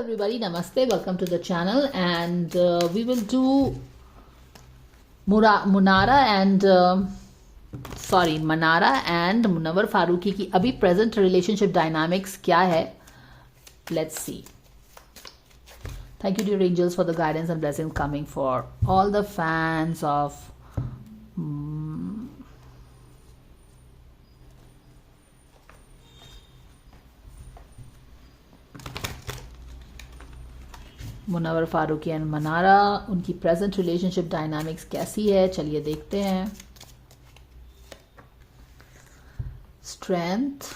everybody, namaste, welcome to the channel, and we will do Manara and Munawar Faruqi की अभी present relationship dynamics क्या है. Let's see. Thank you, dear angels, for the guidance and blessings coming for all the fans of Munawar Faruqui and Mannara. उनकी present relationship dynamics कैसी है, चलिए देखते हैं. Strength,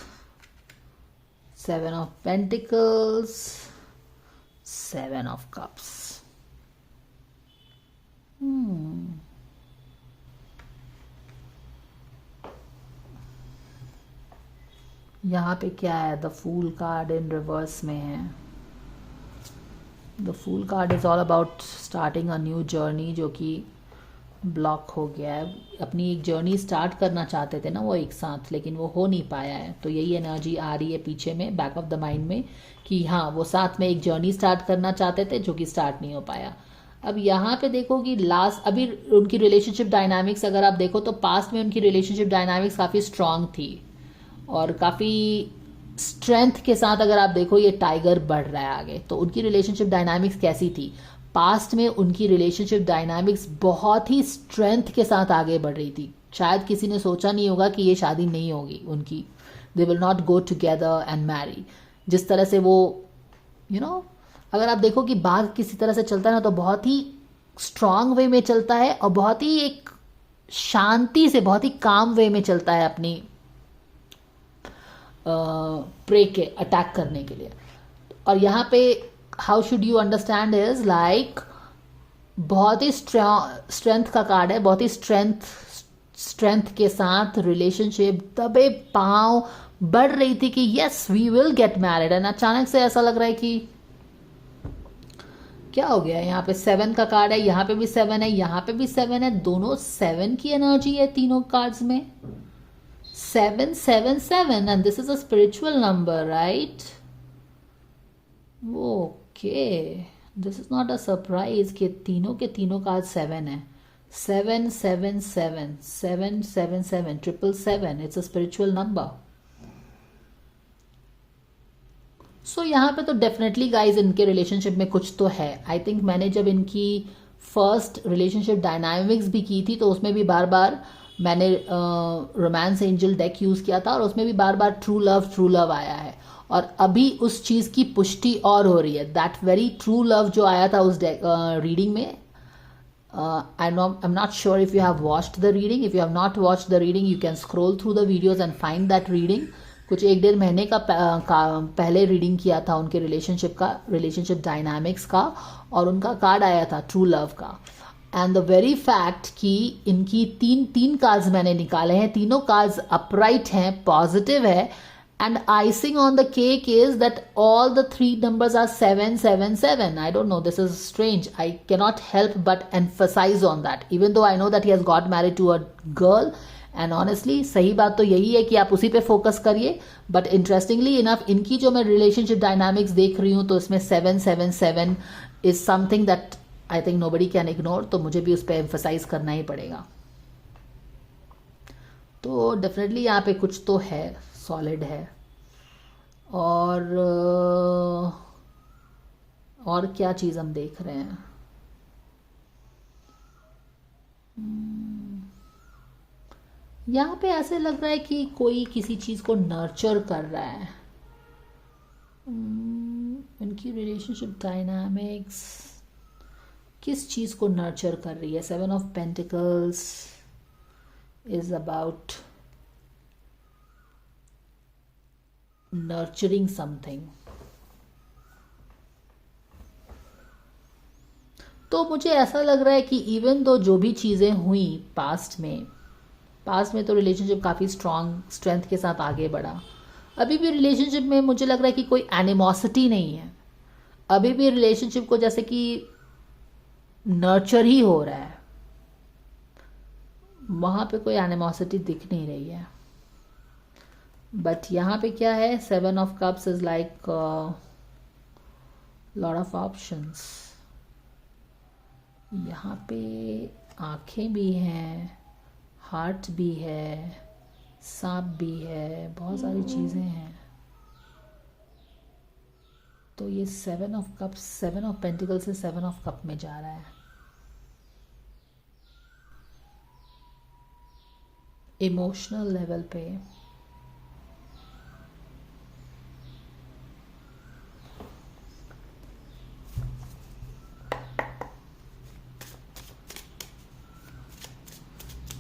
7 of pentacles, 7 of cups. यहाँ पे क्या है, the fool card in reverse में है. The fool card is all about starting a new journey, जो कि ब्लॉक हो गया है. अपनी एक जर्नी स्टार्ट करना चाहते थे ना वो एक साथ, लेकिन वो हो नहीं पाया है. तो यही एनर्जी आ रही है पीछे में, बैक ऑफ द माइंड में, कि हाँ वो साथ में एक जर्नी स्टार्ट करना चाहते थे जो कि स्टार्ट नहीं हो पाया. अब यहाँ पे देखो कि लास्ट अभी उनकी रिलेशनशिप डायनामिक्स अगर आप देखो तो पास्ट में उनकी रिलेशनशिप डायनामिक्स काफ़ी स्ट्रांग थी और काफ़ी स्ट्रेंथ के साथ. अगर आप देखो ये टाइगर बढ़ रहा है आगे, तो उनकी रिलेशनशिप डायनामिक्स कैसी थी. पास्ट में उनकी रिलेशनशिप डायनामिक्स बहुत ही स्ट्रेंथ के साथ आगे बढ़ रही थी. शायद किसी ने सोचा नहीं होगा कि ये शादी नहीं होगी उनकी. They will not go together and marry. जिस तरह से वो अगर आप देखो कि बाघ किसी तरह से चलता है ना, तो बहुत ही स्ट्रांग वे में चलता है और बहुत ही एक शांति से, बहुत ही काम वे में चलता है अपनी प्रे के अटैक करने के लिए. और यहाँ पे how should you understand is like बहुत ही स्ट्रेंथ का कार्ड है. बहुत ही स्ट्रेंथ के साथ रिलेशनशिप दबे पांव बढ़ रही थी कि yes we will get married. And अचानक से ऐसा लग रहा है कि क्या हो गया. यहाँ पे 7 का कार्ड है, यहाँ पे भी 7 है, यहाँ पे भी 7 है. दोनों 7 की एनर्जी है तीनों कार्ड्स में. 777 and this is a spiritual number, right? Okay, this is not a surprise कि तीनों के तीनों कार्ड 7 है. 777 777 777, it's a spiritual number. So यहाँ पे तो डेफिनेटली गाइज इनके रिलेशनशिप में कुछ तो है. आई थिंक मैंने जब इनकी फर्स्ट रिलेशनशिप डायनामिक्स भी की थी तो उसमें भी बार बार मैंने रोमांस एंजल डेक यूज़ किया था और उसमें भी बार बार ट्रू लव आया है. और अभी उस चीज़ की पुष्टि और हो रही है. दैट वेरी ट्रू लव जो आया था उस रीडिंग में. I am not sure if you have watched the reading. If you have not watched the reading you can scroll through the videos and find that reading. कुछ 1-1.5 महीने का पहले reading किया था उनके रिलेशनशिप डायनामिक्स का, और उनका कार्ड आया था ट्रू लव का. एंड द वेरी फैक्ट कि इनकी तीन कार्ड्स मैंने निकाले हैं, तीनों कार्ड्स अपराइट हैं, पॉजिटिव है. And icing on the cake is that all the 3 numbers are 777. I don't no, this is strange. I cannot help but emphasise on that, even though I know that he has got married to a girl. And honestly सही बात तो यही है कि आप उसी पे focus करिए. बट इंटरेस्टिंगली इनफ इनकी जो मैं रिलेशनशिप डायनामिक्स देख रही हूँ तो इसमें 777 is something that I think nobody can ignore. तो मुझे भी उस पर एम्फसाइज करना ही पड़ेगा. तो डेफिनेटली यहाँ पे कुछ तो है, सॉलिड है. और क्या चीज़ हम देख रहे हैं. यहाँ पे ऐसे लग रहा है कि कोई किसी चीज़ को नर्चर कर रहा है. इनकी रिलेशनशिप डायनामिक्स किस चीज़ को नर्चर कर रही है. 7 of pentacles is about nurturing something. तो मुझे ऐसा लग रहा है कि इवन दो जो भी चीज़ें हुई पास्ट में तो रिलेशनशिप काफ़ी स्ट्रेंथ के साथ आगे बढ़ा. अभी भी रिलेशनशिप में मुझे लग रहा है कि कोई एनिमोसिटी नहीं है. अभी भी रिलेशनशिप को जैसे कि नर्चर ही हो रहा है. वहाँ पे कोई एनिमोसिटी दिख नहीं रही है. बट यहाँ पे क्या है, 7 of cups is like lot of options. यहाँ पे आँखें भी हैं, हार्ट भी है, सांप भी है, बहुत सारी चीज़ें हैं। तो ये 7 ऑफ कप्स, 7 ऑफ पेंटिकल से 7 ऑफ कप में जा रहा है। इमोशनल लेवल पे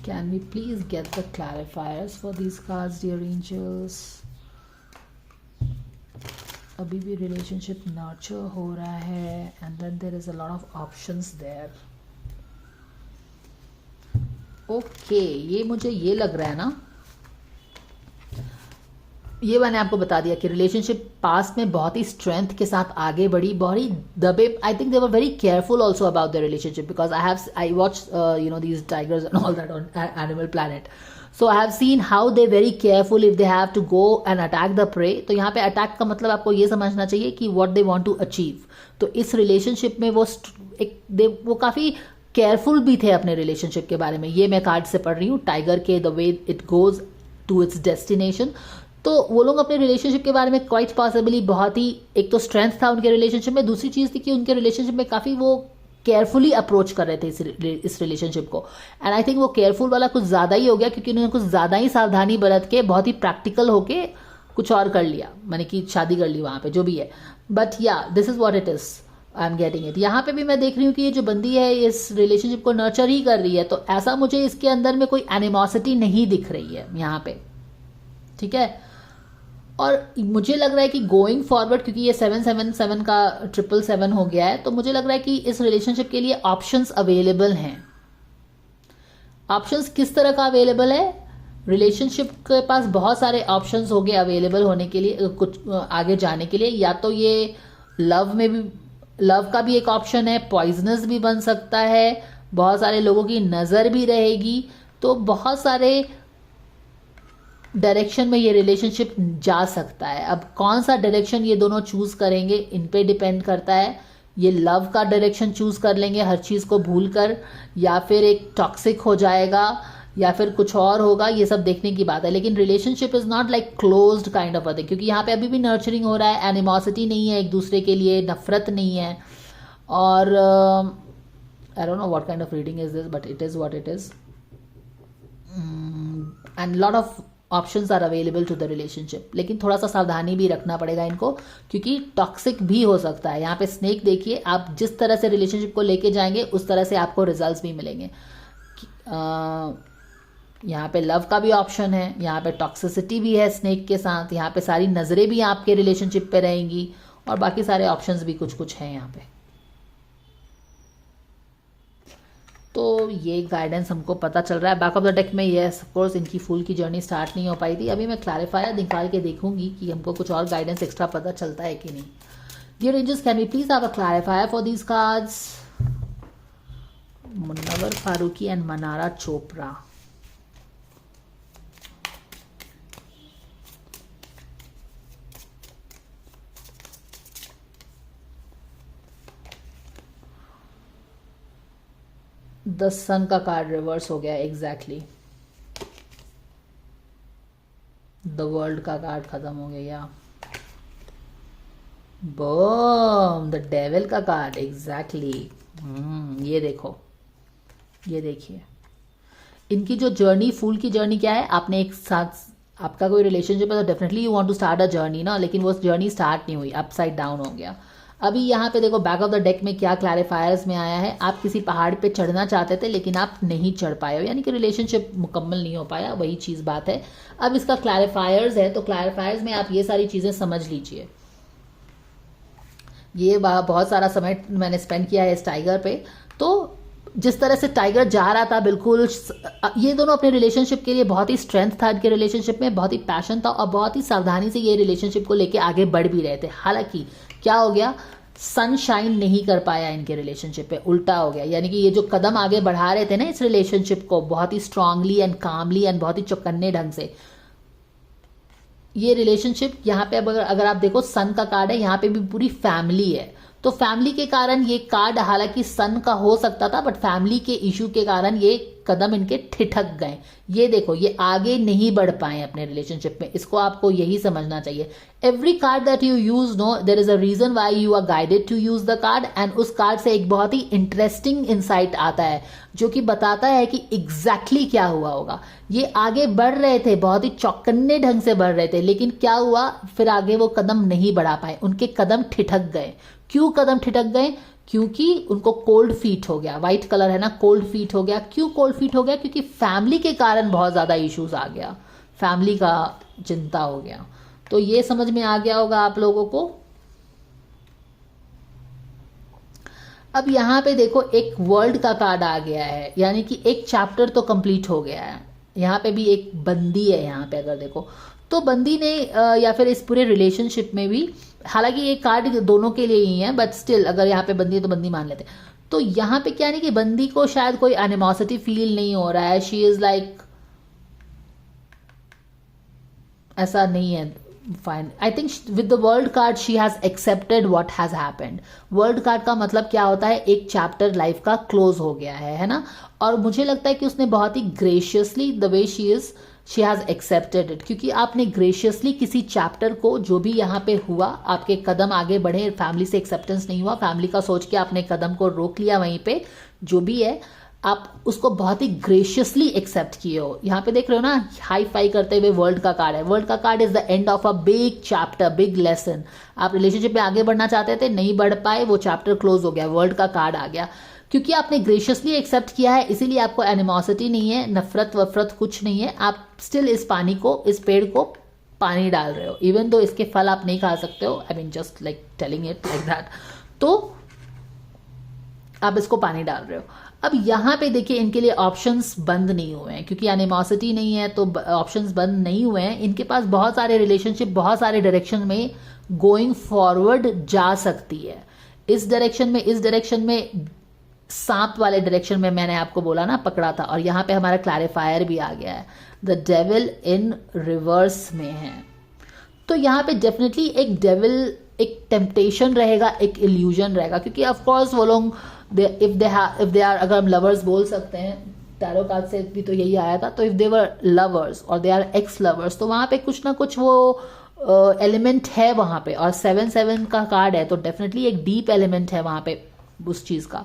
can we please get the clarifiers for these cards, dear angels? अभी भी रिलेशनशिप नर्चर हो रहा है and then there is a lot of options there. Okay, ये मुझे ये लग रहा है ना, ये मैंने आपको बता दिया कि रिलेशनशिप पास्ट में बहुत ही स्ट्रेंथ के साथ आगे बढ़ी, बहुत ही दबे। I think they were very careful also about the relationship because I watch these tigers and all that on Animal Planet. So I have seen how they very careful if they have to go and attack the prey. तो यहाँ पे attack का मतलब आपको ये समझना चाहिए कि what they want to achieve. तो इस रिलेशनशिप में वो काफ़ी केयरफुल भी थे अपने रिलेशनशिप के बारे में। ये मैं कार्ड से पढ़ रही हूँ, टाइगर के the way it goes to its destination. तो वो लोग अपने रिलेशनशिप के बारे में क्वाइट पॉसिबली बहुत ही, एक तो स्ट्रेंथ था उनके रिलेशनशिप में, दूसरी चीज़ थी कि उनके रिलेशनशिप में काफ़ी वो केयरफुली अप्रोच कर रहे थे इस रिलेशनशिप को। एंड आई थिंक वो केयरफुल वाला कुछ ज़्यादा ही हो गया क्योंकि उन्होंने कुछ ज़्यादा ही सावधानी बरत के बहुत ही प्रैक्टिकल होके कुछ और कर लिया, मैंने कि शादी कर ली वहाँ पे, जो भी है। बट या this is what it is, I am getting it. यहाँ पे भी मैं देख रही हूँ कि ये जो बंदी है इस रिलेशनशिप को नर्चर ही कर रही है, तो ऐसा मुझे इसके अंदर में कोई एनिमोसिटी नहीं दिख रही है यहाँ पे, ठीक है। और मुझे लग रहा है कि गोइंग फॉरवर्ड, क्योंकि ये 777 का 777 हो गया है, तो मुझे लग रहा है कि इस रिलेशनशिप के लिए ऑप्शंस अवेलेबल हैं। ऑप्शंस किस तरह का अवेलेबल है? रिलेशनशिप के पास बहुत सारे ऑप्शंस हो गए अवेलेबल होने के लिए, कुछ आगे जाने के लिए। या तो ये लव में भी, लव का भी एक ऑप्शन है, पॉइजनस भी बन सकता है, बहुत सारे लोगों की नज़र भी रहेगी। तो बहुत सारे डायरेक्शन में ये रिलेशनशिप जा सकता है। अब कौन सा डायरेक्शन ये दोनों चूज करेंगे इन पे डिपेंड करता है। ये लव का डायरेक्शन चूज कर लेंगे हर चीज़ को भूल कर, या फिर एक टॉक्सिक हो जाएगा, या फिर कुछ और होगा, ये सब देखने की बात है। लेकिन relationship is not like closed kind of a thing, क्योंकि यहाँ पे अभी भी नर्चरिंग हो रहा है, एनिमोसिटी नहीं है एक दूसरे के लिए, नफरत नहीं है। और I don't know what kind of reading is this, but it is what it is. And lot of options are available to the relationship. लेकिन थोड़ा सा सावधानी भी रखना पड़ेगा इनको, क्योंकि टॉक्सिक भी हो सकता है। यहाँ पे स्नेक देखिए, आप जिस तरह से रिलेशनशिप को लेके जाएंगे उस तरह से आपको रिजल्ट्स भी मिलेंगे। यहाँ पे लव का भी ऑप्शन है, यहाँ पे टॉक्सिसिटी भी है स्नेक के साथ, यहाँ पे सारी नज़रें भी आपके रिलेशनशिप पे रहेंगी, और बाकी सारे ऑप्शंस भी कुछ कुछ हैं यहाँ पे। तो ये गाइडेंस हमको पता चल रहा है। बैक ऑफ द डेक में येस ऑफ कोर्स इनकी फुल की जर्नी स्टार्ट नहीं हो पाई थी। अभी मैं क्लैरिफायर निकाल के देखूंगी कि हमको कुछ और गाइडेंस एक्स्ट्रा पता चलता है कि नहीं। Dear angels, can we please have a clarifier for these cards? Munawar Faruqui and Mannara Chopra. The sun का कार्ड रिवर्स हो गया, एग्जैक्टली। द वर्ल्ड का कार्ड खत्म हो गया। बम, द डेविल का कार्ड, एग्जैक्टली। ये देखो, ये देखिए इनकी जो जर्नी, फूल की जर्नी क्या है? आपने एक साथ, आपका कोई रिलेशनशिप है तो definitely you want to start a journey ना, लेकिन वो जर्नी स्टार्ट नहीं हुई, अपसाइड डाउन हो गया। अभी यहाँ पे देखो बैक ऑफ द डेक में क्या क्लैरिफायर्स में आया है। आप किसी पहाड़ पे चढ़ना चाहते थे लेकिन आप नहीं चढ़ पाए हो, यानी कि रिलेशनशिप मुकम्मल नहीं हो पाया, वही चीज़ बात है। अब इसका क्लैरिफायर्स है, तो क्लैरिफायर्स में आप ये सारी चीज़ें समझ लीजिए। ये बहुत सारा समय मैंने स्पेंड किया है इस टाइगर पे। तो जिस तरह से टाइगर जा रहा था, बिल्कुल ये दोनों अपने रिलेशनशिप के लिए बहुत ही स्ट्रेंथ था इनके रिलेशनशिप में, बहुत ही पैशन था, और बहुत ही सावधानी से ये रिलेशनशिप को लेके आगे बढ़ भी रहे थे। हालांकि क्या हो गया, सनशाइन नहीं कर पाया इनके रिलेशनशिप पे, उल्टा हो गया। यानी कि ये जो कदम आगे बढ़ा रहे थे ना इस रिलेशनशिप को, बहुत ही स्ट्रांगली एंड कामली एंड बहुत ही चौकन्ने ढंग से, ये रिलेशनशिप यहाँ पे अगर आप देखो सन का कार्ड है, यहाँ पे भी पूरी फैमिली है। तो फैमिली के कारण ये कार्ड हालांकि सन का हो सकता था, बट फैमिली के इशू के कारण ये कदम इनके ठिठक गए। ये देखो, ये आगे नहीं बढ़ पाए अपने रिलेशनशिप में, इसको आपको यही समझना चाहिए। Every card that you use, no there is a reason why you are guided to use the card, and उस कार्ड से एक बहुत ही इंटरेस्टिंग इंसाइट आता है जो कि बताता है कि एग्जैक्टली क्या हुआ होगा। ये आगे बढ़ रहे थे, बहुत ही चौकन्ने ढंग से बढ़ रहे थे, लेकिन क्या हुआ, फिर आगे वो कदम नहीं बढ़ा पाए, उनके कदम ठिठक गए। क्यों कदम ठिठक गए? क्योंकि उनको कोल्ड फीट हो गया। व्हाइट कलर है ना, कोल्ड फीट हो गया। क्यों कोल्ड फीट हो गया? क्योंकि फैमिली के कारण बहुत ज्यादा इश्यूज आ गया, फैमिली का चिंता हो गया। तो ये समझ में आ गया होगा आप लोगों को। अब यहां पे देखो, एक वर्ल्ड का कार्ड आ गया है, यानी कि एक चैप्टर तो कंप्लीट हो गया है। यहाँ पे भी एक बंदी है, यहाँ पे अगर देखो तो बंदी ने या फिर इस पूरे रिलेशनशिप में भी, हालांकि ये कार्ड दोनों के लिए ही है, बट स्टिल अगर यहाँ पे बंदी है तो बंदी मान लेते हैं। तो यहाँ पे क्या है कि बंदी को शायद कोई एनिमोसिटी फील नहीं हो रहा है। शी इज लाइक, ऐसा नहीं है, fine. I think with the world card she has accepted what has happened. World card का मतलब क्या होता है? एक चैप्टर लाइफ का क्लोज हो गया है ना। और मुझे लगता है कि उसने बहुत ही graciously, the way she is, she has accepted it, क्योंकि आपने ग्रेशियसली किसी चैप्टर को, जो भी यहाँ पे हुआ, आपके कदम आगे बढ़े, फैमिली से एक्सेप्टेंस नहीं हुआ, फैमिली का सोच के आपने कदम को रोक लिया वहीं पे, जो भी है आप उसको बहुत ही ग्रेशियसली एक्सेप्ट किए हो। यहाँ पे देख रहे हो ना, हाई फाई करते हुए वर्ल्ड का कार्ड है। वर्ल्ड का card is the end of a big chapter, big lesson. आप रिलेशनशिप में आगे बढ़ना चाहते थे, नहीं बढ़ पाए, वो चैप्टर क्लोज हो गया, वर्ल्ड का कार्ड आ गया। क्योंकि आपने ग्रेशियसली एक्सेप्ट किया है, इसीलिए आपको एनिमोसिटी नहीं है, नफरत वफरत कुछ नहीं है। आप स्टिल इस पानी को, इस पेड़ को पानी डाल रहे हो, इवन तो इसके फल आप नहीं खा सकते हो। I mean just like telling it like that. तो आप इसको पानी डाल रहे हो। अब यहाँ पे देखिए, इनके लिए ऑप्शंस बंद नहीं हुए हैं, क्योंकि एनिमोसिटी नहीं है तो ऑप्शंस बंद नहीं हुए हैं। इनके पास बहुत सारे रिलेशनशिप, बहुत सारे डायरेक्शन में गोइंग फॉरवर्ड जा सकती है। इस डायरेक्शन में, इस डायरेक्शन में, सांप वाले डायरेक्शन में मैंने आपको बोला ना, पकड़ा था। और यहाँ पे हमारा क्लैरिफायर भी आ गया है, द डेविल इन रिवर्स में है। तो यहाँ पे डेफिनेटली एक डेविल, एक टेम्पटेशन रहेगा, एक इल्यूजन रहेगा, क्योंकि ऑफ कोर्स वो लोग, इफ दे आर, अगर हम लवर्स बोल सकते हैं, टैरो कार्ड से भी तो यही आया था, तो इफ दे वर लवर्स और दे आर एक्स लवर्स, तो वहां पे कुछ ना कुछ वो एलिमेंट है वहां पे। और 7-7 का कार्ड है, तो डेफिनेटली एक डीप एलिमेंट है वहां पे उस चीज का।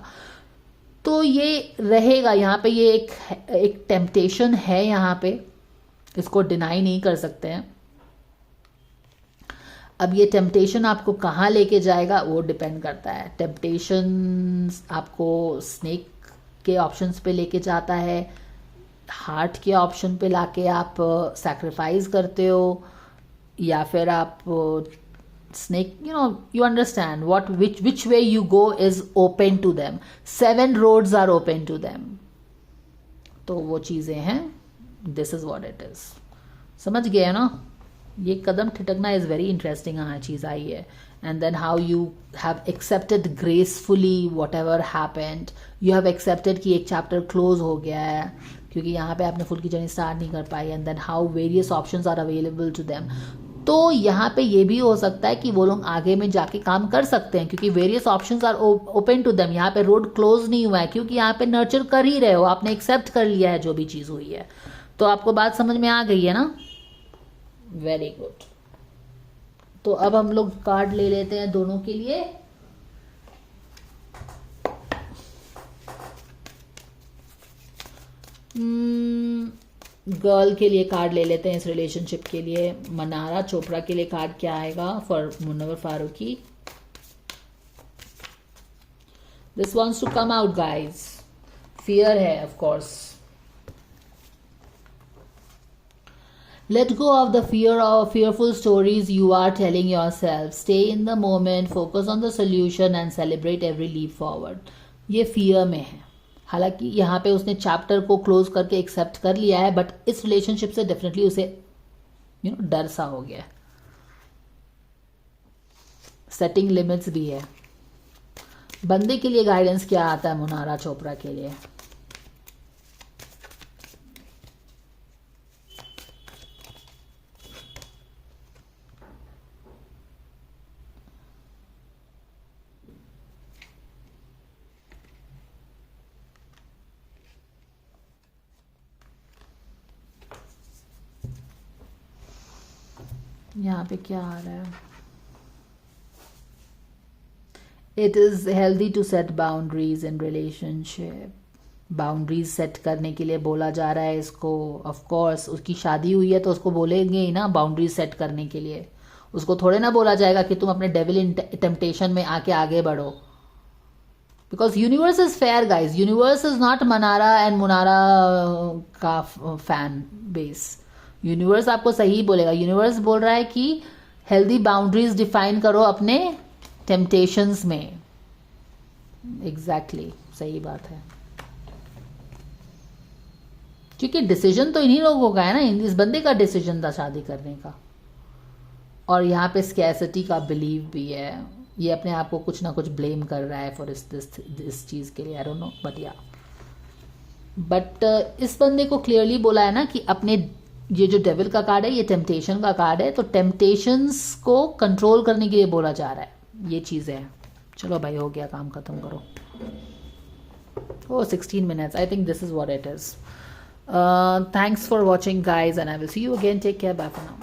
तो ये रहेगा यहाँ पे, ये एक टेम्पटेशन है यहाँ पे, इसको डिनाई नहीं कर सकते हैं। अब ये टेम्पटेशन आपको कहाँ लेके जाएगा वो डिपेंड करता है। टेम्पटेशन आपको स्नेक के ऑप्शंस पे लेके जाता है, हार्ट के ऑप्शन पे लाके आप सैक्रिफाइस करते हो, या फिर आप snake, you understand what, which way you go is open to them. 7 roads are open to them. तो वो चीजें हैं, this is what it is. समझ गए ना? ये कदम ठिठकना इज वेरी इंटरेस्टिंग हाँ चीज आई है। And then how you have accepted gracefully whatever happened, you have accepted कि एक चैप्टर क्लोज हो गया है, क्योंकि यहाँ पे आपने फुल की जर्नी स्टार्ट नहीं कर पाई। And then how various options are available to them. तो यहाँ पे ये भी हो सकता है कि वो लोग आगे में जाके काम कर सकते हैं, क्योंकि various options are open to them. यहाँ पे रोड क्लोज नहीं हुआ है, क्योंकि यहाँ पे नर्चर कर ही रहे हो, आपने एक्सेप्ट कर लिया है जो भी चीज हुई है। तो आपको बात समझ में आ गई है ना? Very good. तो अब हम लोग कार्ड ले लेते हैं दोनों के लिए। गर्ल के लिए कार्ड ले लेते हैं इस रिलेशनशिप के लिए। मनारा चोपड़ा के लिए कार्ड क्या आएगा for Munawar Faruqui? This wants to come out guys. Fear है of course. Let go of the fear of fearful stories you are telling yourself. Stay in the moment, focus on the solution and celebrate every leap forward. ये fear में है। हालांकि यहाँ पे उसने chapter को close करके एक्सेप्ट कर लिया है, बट इस रिलेशनशिप से डेफिनेटली उसे डर सा हो गया। सेटिंग लिमिट्स भी है। बंदे के लिए गाइडेंस क्या आता है मुनारा चोपड़ा के लिए? यहाँ पे क्या आ रहा है? It is healthy to set boundaries in relationship. Boundaries set करने के लिए बोला जा रहा है इसको। ऑफ कोर्स उसकी शादी हुई है तो उसको बोलेंगे ही ना बाउंड्रीज सेट करने के लिए। उसको थोड़े ना बोला जाएगा कि तुम अपने डेविल टेम्पटेशन में आके आगे बढ़ो। Because universe is fair guys, universe is not Mannara and Munawar का फैन बेस। यूनिवर्स आपको सही बोलेगा। यूनिवर्स बोल रहा है कि हेल्दी बाउंड्रीज डिफाइन करो अपने टेम्पटेशंस में। एग्जैक्टली सही बात है, क्योंकि डिसीजन तो इन्हीं लोगों का है ना, इस बंदे का डिसीजन था शादी करने का। और यहाँ पे स्कैसिटी का बिलीव भी है। ये अपने आप को कुछ ना कुछ ब्लेम कर रहा है फॉर इस चीज़ के लिए। आई डोंट नो बट या बट इस बंदे को क्लियरली बोला है ना कि अपने ये जो डेविल का कार्ड है ये टेम्पटेशन का कार्ड है, तो टेम्पटेशंस को कंट्रोल करने के लिए बोला जा रहा है। ये चीज़ें हैं। चलो भाई हो गया, काम खत्म करो। Oh, 16 minutes. I think this is what it is. Thanks for watching guys and I will see you again. Take care. Bye for now.